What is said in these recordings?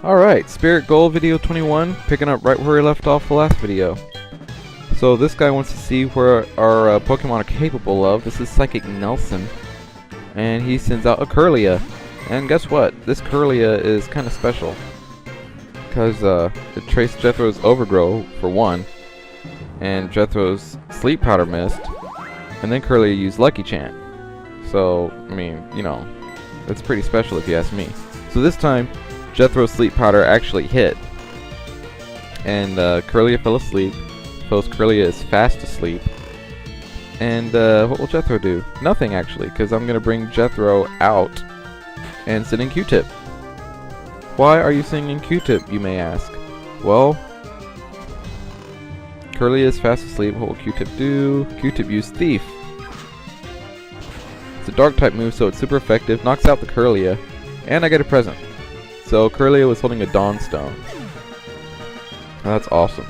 Alright, Spirit Gold video 21, picking up right where we left off the last video. So this guy wants to see where our Pokemon are capable of. This is Psychic Nelson. And he sends out a Kirlia. And guess what? This Kirlia is kind of special. Because it traced Jethro's Overgrow, for one. And Jethro's Sleep Powder Mist. And then Kirlia used Lucky Chant. So, I mean, you know, that's pretty special if you ask me. So this time, Jethro's Sleep Powder actually hit. And Kirlia fell asleep. Post Kirlia is fast asleep. And what will Jethro do? Nothing actually, because I'm going to bring Jethro out and send in Q-Tip. Why are you sending Q-Tip, you may ask? Well, Kirlia is fast asleep. What will Q-Tip do? Q-Tip use Thief. It's a dark type move, so it's super effective. Knocks out the Kirlia. And I get a present. So Kirlia was holding a Dawnstone. That's awesome.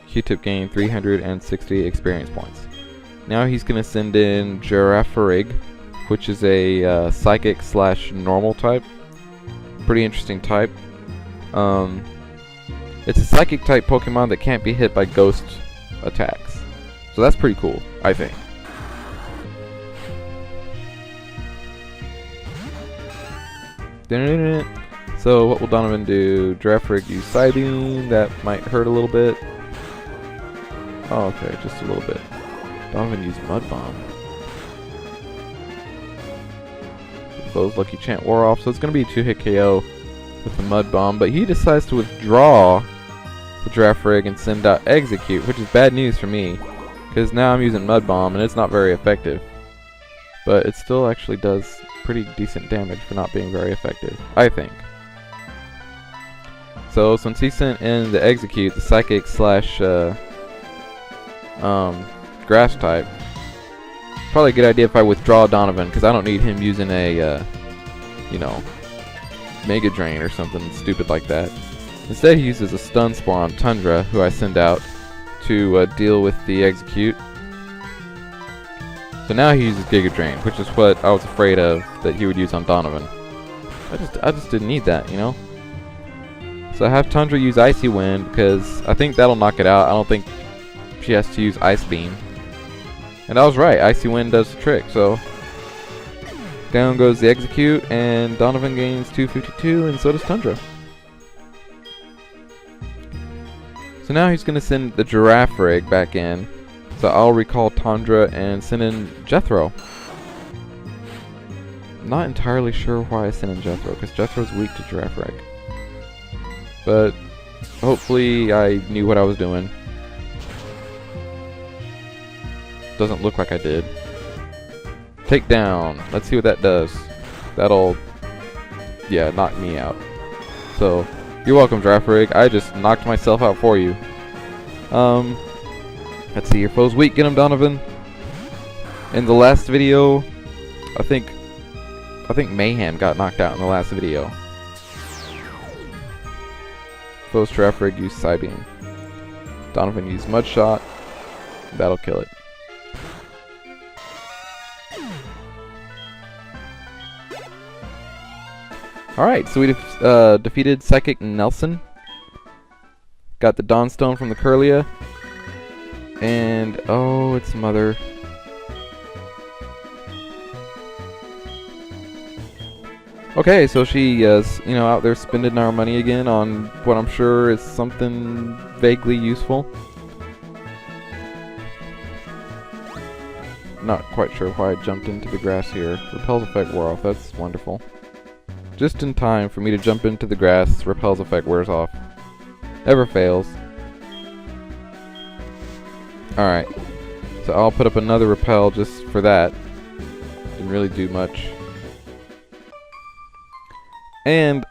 Q-Tip gained 360 experience points. Now he's going to send in Girafarig, which is a Psychic / Normal type. Pretty interesting type. It's a Psychic type Pokemon that can't be hit by Ghost attacks. So that's pretty cool, I think. So what will Donovan do? Girafarig use Psybeam. That might hurt a little bit. Oh, okay, just a little bit. Donovan used Mud Bomb. Those Lucky Chant wore off, so it's going to be a 2-hit KO with the Mud Bomb. But he decides to withdraw the Girafarig and send out Execute, which is bad news for me, because now I'm using Mud Bomb and it's not very effective. But it still actually does pretty decent damage for not being very effective, I think. So since he sent in the Execute, the Psychic / Grass type, probably a good idea if I withdraw Donovan, because I don't need him using a, you know, Mega Drain or something stupid like that. Instead he uses a Stun Spore on Tundra, who I send out to deal with the Execute. So now he uses Giga Drain, which is what I was afraid of that he would use on Donovan. I just didn't need that, you know? So I have Tundra use Icy Wind, because I think that'll knock it out. I don't think she has to use Ice Beam. And I was right, Icy Wind does the trick, so down goes the Execute, and Donovan gains 252, and so does Tundra. So now he's going to send the Girafarig back in. So I'll recall Tundra and send in Jethro. Not entirely sure why I sent in Jethro, because Jethro's weak to Girafarig. But hopefully I knew what I was doing. Doesn't look like I did. Take down. Let's see what that does. That'll, yeah, knock me out. So, you're welcome, Girafarig. I just knocked myself out for you. Let's see, your foe's weak. Get him, Donovan. In the last video, I think Mayhem got knocked out in the last video. Foe's Girafarig used Psybeam. Donovan used Mud Shot. That'll kill it. Alright, so we defeated Psychic Nelson. Got the Dawnstone from the Kirlia. And, oh, it's Mother. Okay, so she is, you know, out there spending our money again on what I'm sure is something vaguely useful. Not quite sure why I jumped into the grass here. Repel's effect wore off, that's wonderful. Just in time for me to jump into the grass, Repel's effect wears off. Never fails. Alright, so I'll put up another Repel just for that. Didn't really do much. And,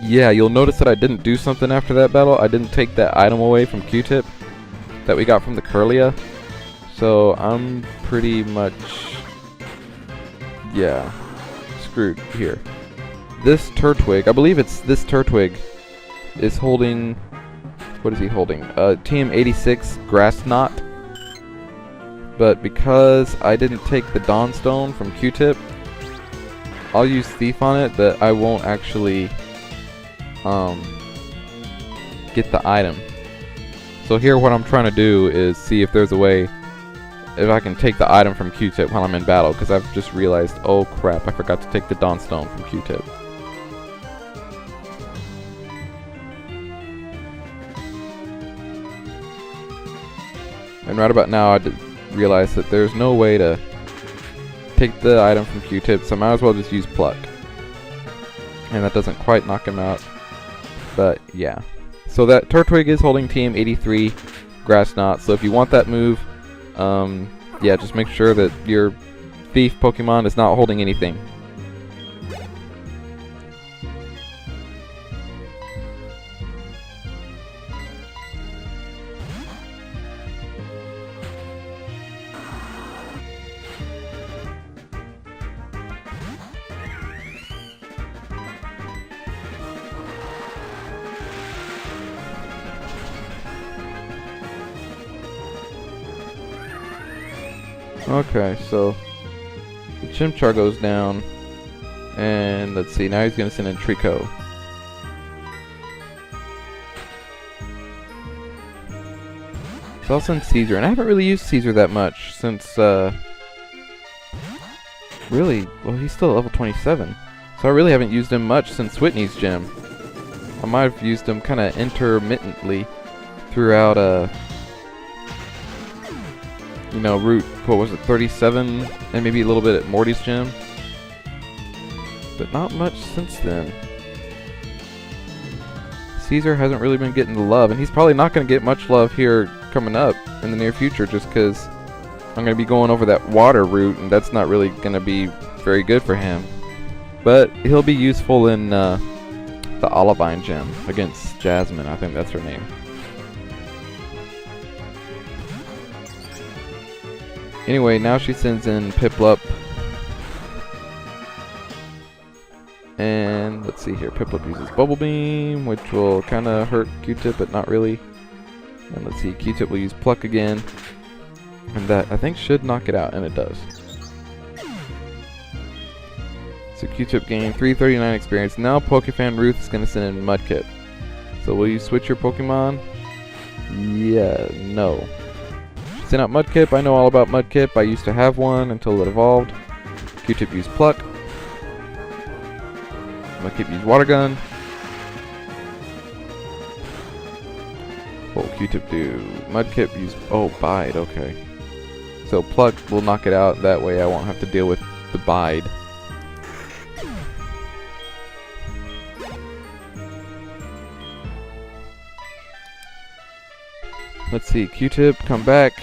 yeah, you'll notice that I didn't do something after that battle. I didn't take that item away from Q-Tip that we got from the Kirlia. So, I'm pretty much, yeah, screwed here. This Turtwig, I believe it's this Turtwig, is holding, what is he holding? TM86 Grass Knot. But because I didn't take the Dawnstone from Q-Tip, I'll use Thief on it, but I won't actually get the item. So here what I'm trying to do is see if there's a way if I can take the item from Q-Tip while I'm in battle, because I've just realized, oh crap, I forgot to take the Dawnstone from Q-Tip. And right about now I realize that there's no way to take the item from Q-Tip, so I might as well just use Pluck. And that doesn't quite knock him out, but yeah. So that Turtwig is holding TM83 Grass Knot, so if you want that move, yeah, just make sure that your Thief Pokemon is not holding anything. Okay, so the Chimchar goes down, and let's see, now he's going to send in Trico. So I'll send Caesar, and I haven't really used Caesar that much since, really, well, he's still at level 27, so I really haven't used him much since Whitney's gym. I might have used him kind of intermittently throughout, you know, Route, what was it, 37, and maybe a little bit at Morty's gym. But not much since then. Caesar hasn't really been getting the love, and he's probably not going to get much love here coming up in the near future, just because I'm going to be going over that water route, and that's not really going to be very good for him. But he'll be useful in the Olivine gym against Jasmine, I think that's her name. Anyway, now she sends in Piplup. And let's see here, Piplup uses Bubble Beam, which will kind of hurt Q-Tip, but not really. And let's see, Q-Tip will use Pluck again. And that, I think, should knock it out, and it does. So Q-Tip gained 339 experience. Now Pokefan Ruth is going to send in Mudkip. So will you switch your Pokemon? Yeah, no. Send out Mudkip. I know all about Mudkip. I used to have one until it evolved. Q-Tip used Pluck. Mudkip used Water Gun. What will Q-Tip do? Mudkip used... oh, Bide. Okay. So Pluck will knock it out. That way I won't have to deal with the Bide. Let's see, Q-Tip, come back.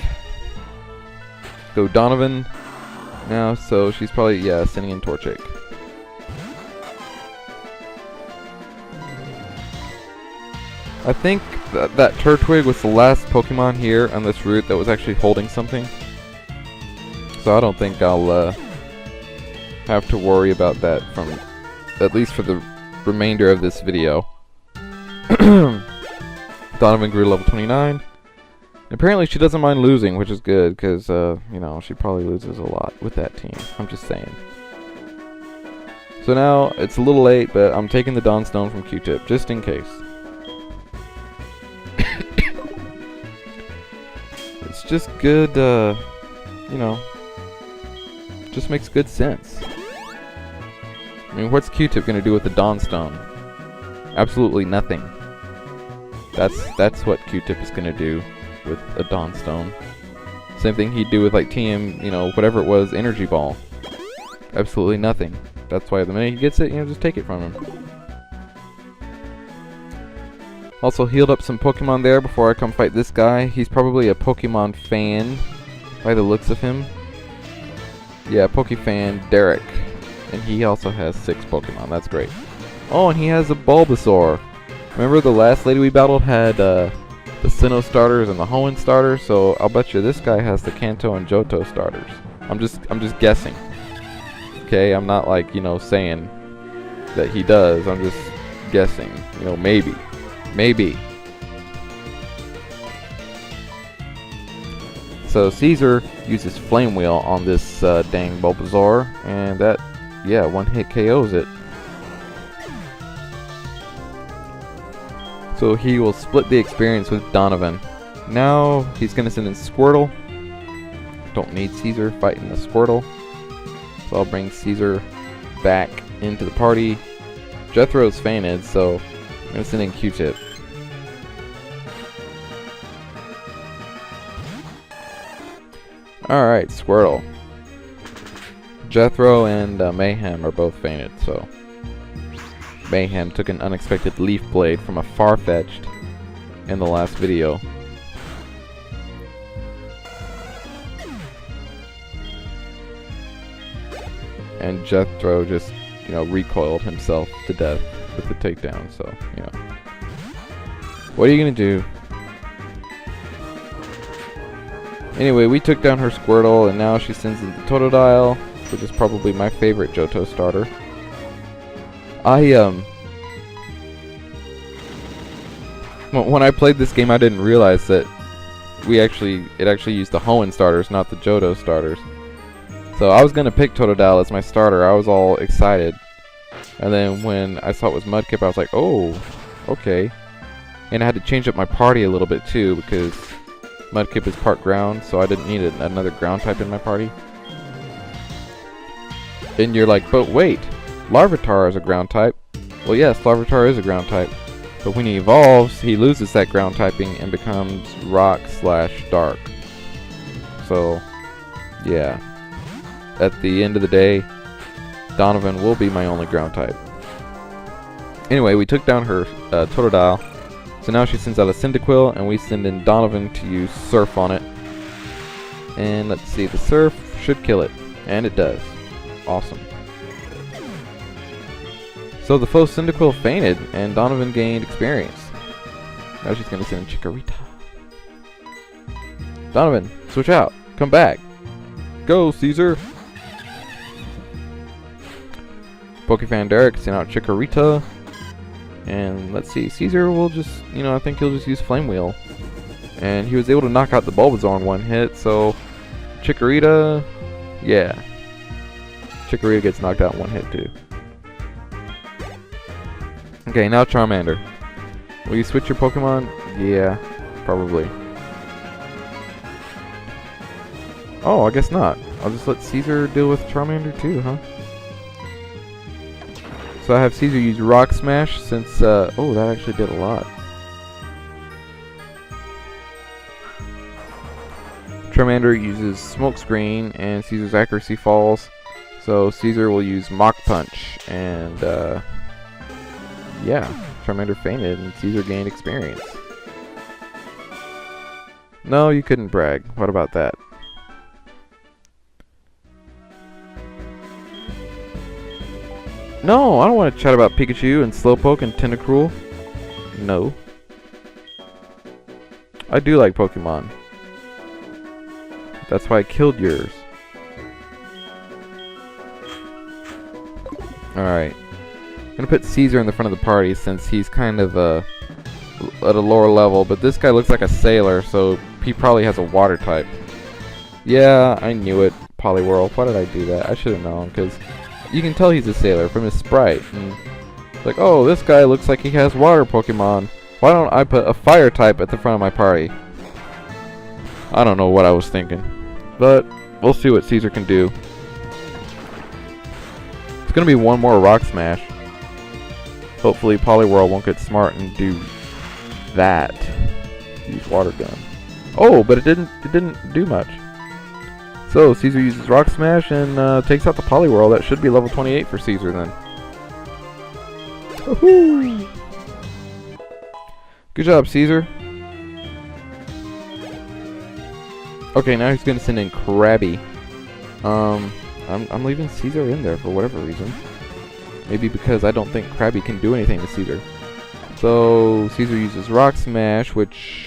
Go Donovan now, so she's probably, yeah, sending in Torchic. I think that Turtwig was the last Pokemon here on this route that was actually holding something. So I don't think I'll have to worry about that from, at least for the remainder of this video. Donovan grew to level 29. Apparently she doesn't mind losing, which is good, because, you know, she probably loses a lot with that team. I'm just saying. So now, it's a little late, but I'm taking the Dawnstone from Q-Tip, just in case. It's just good, you know, just makes good sense. I mean, what's Q-Tip going to do with the Dawnstone? Absolutely nothing. That's what Q-Tip is going to do with a Dawnstone. Same thing he'd do with like TM, you know, whatever it was, Energy Ball. Absolutely nothing. That's why the minute he gets it, you know, just take it from him. Also healed up some Pokemon there before I come fight this guy. He's probably a Pokemon fan by the looks of him. Yeah, Pokefan Derek. And he also has 6 Pokemon. That's great. Oh, and he has a Bulbasaur. Remember the last lady we battled had the Sinnoh starters and the Hoenn starters, so I'll bet you this guy has the Kanto and Johto starters. I'm just guessing. Okay, I'm not like, you know, saying that he does. I'm just guessing. You know, maybe. Maybe. So Caesar uses Flame Wheel on this dang Bulbasaur, and that yeah, one hit KOs it. So he will split the experience with Donovan. Now he's gonna send in Squirtle. Don't need Caesar fighting the Squirtle. So I'll bring Caesar back into the party. Jethro's fainted, so I'm gonna send in Q-Tip. Alright, Squirtle. Jethro and Mayhem are both fainted, so Mayhem took an unexpected Leaf Blade from a Farfetch'd in the last video. And Jethro just, recoiled himself to death with the takedown, so, What are you gonna do? Anyway, we took down her Squirtle, and now she sends in the Totodile, which is probably my favorite Johto starter. When I played this game, I didn't realize that it actually used the Hoenn starters, not the Johto starters. So I was gonna pick Totodile as my starter. I was all excited, and then when I saw it was Mudkip, I was like, oh, okay. And I had to change up my party a little bit too, because Mudkip is part ground, so I didn't need another ground type in my party. And you're like, but wait, Larvitar is a ground type. Well, yes, Larvitar is a ground type, but when he evolves, he loses that ground typing and becomes Rock/Dark. So, yeah. At the end of the day, Donovan will be my only ground type. Anyway, we took down her Totodile, so now she sends out a Cyndaquil, and we send in Donovan to use Surf on it. And let's see, the Surf should kill it, and it does. Awesome. So the faux Cyndaquil fainted, and Donovan gained experience. Now she's gonna send in Chikorita. Donovan, switch out. Come back. Go, Caesar. Pokefan Derek sent out Chikorita. And let's see, Caesar will just, I think he'll just use Flame Wheel. And he was able to knock out the Bulbasaur in one hit, so Chikorita, yeah. Chikorita gets knocked out in one hit too. Okay, now Charmander. Will you switch your Pokemon? Yeah, probably. Oh, I guess not. I'll just let Caesar deal with Charmander too, huh? So I have Caesar use Rock Smash since, oh, that actually did a lot. Charmander uses Smoke Screen and Caesar's accuracy falls. So Caesar will use Mach Punch and, yeah, Charmander fainted and Caesar gained experience. No, you couldn't brag. What about that? No, I don't want to chat about Pikachu and Slowpoke and Tentacruel. No. I do like Pokemon. That's why I killed yours. Alright. I'm gonna put Caesar in the front of the party since he's kind of at a lower level, but this guy looks like a sailor, so he probably has a water type. Yeah, I knew it, Poliwhirl. Why did I do that? I should have known, because you can tell he's a sailor from his sprite. And like, oh, this guy looks like he has water Pokemon. Why don't I put a fire type at the front of my party? I don't know what I was thinking. But we'll see what Caesar can do. It's going to be one more Rock Smash. Hopefully Poliwhirl won't get smart and do that. Use Water Gun. Oh, but it didn't do much. So Caesar uses Rock Smash and takes out the Poliwhirl. That should be level 28 for Caesar then. Woohoo! Good job, Caesar. Okay, now he's gonna send in Krabby. I'm leaving Caesar in there for whatever reason. Maybe because I don't think Krabby can do anything to Caesar. So Caesar uses Rock Smash, which,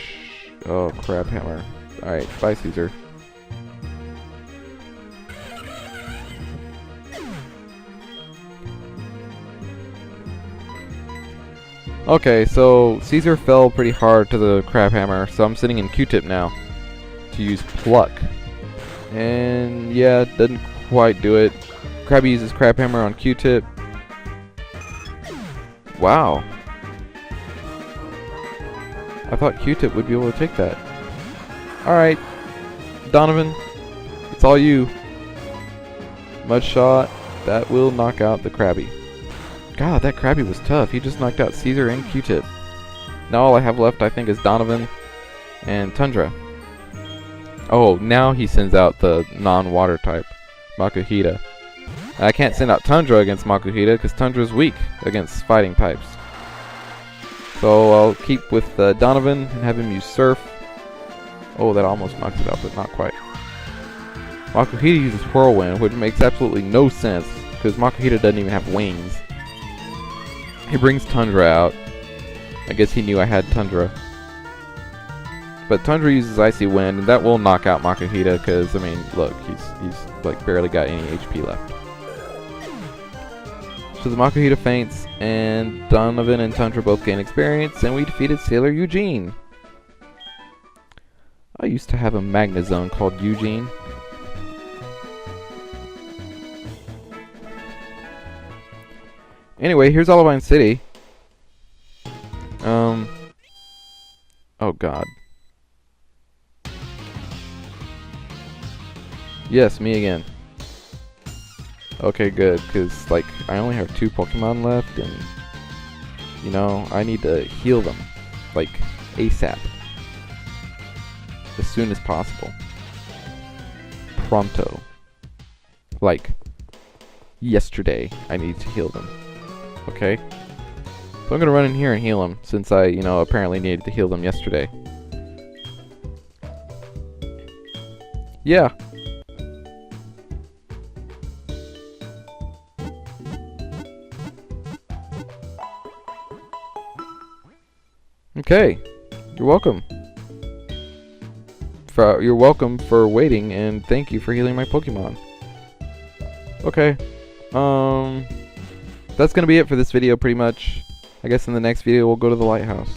oh, Crab Hammer. All right, bye, Caesar. Okay, so Caesar fell pretty hard to the Crab Hammer, so I'm sitting in Q-Tip now to use Pluck. And yeah, it didn't quite do it. Krabby uses Crab Hammer on Q-Tip. Wow. I thought Q-Tip would be able to take that. Alright, Donovan, it's all you. Mud Shot, that will knock out the Krabby. God, that Krabby was tough. He just knocked out Caesar and Q-Tip. Now all I have left, I think, is Donovan and Tundra. Oh, now he sends out the non-water type, Makuhita. I can't send out Tundra against Makuhita because Tundra's weak against fighting types. So I'll keep with Donovan and have him use Surf. Oh, that almost knocks it out, but not quite. Makuhita uses Whirlwind, which makes absolutely no sense because Makuhita doesn't even have wings. He brings Tundra out. I guess he knew I had Tundra. But Tundra uses Icy Wind, and that will knock out Makuhita because, I mean, look, he's like barely got any HP left. So the Makuhita faints, and Donovan and Tundra both gain experience, and we defeated Sailor Eugene. I used to have a Magnezone called Eugene. Anyway, here's Olivine City. Oh god. Yes, me again. Okay, good, because, like, I only have 2 Pokemon left, and, you know, I need to heal them, like, ASAP. As soon as possible. Pronto. Like, yesterday, I need to heal them. Okay? So I'm gonna run in here and heal them, since I, you know, apparently needed to heal them yesterday. Yeah. Okay. You're welcome. You're welcome for waiting, and thank you for healing my Pokemon. Okay. That's gonna be it for this video, pretty much. I guess in the next video we'll go to the lighthouse.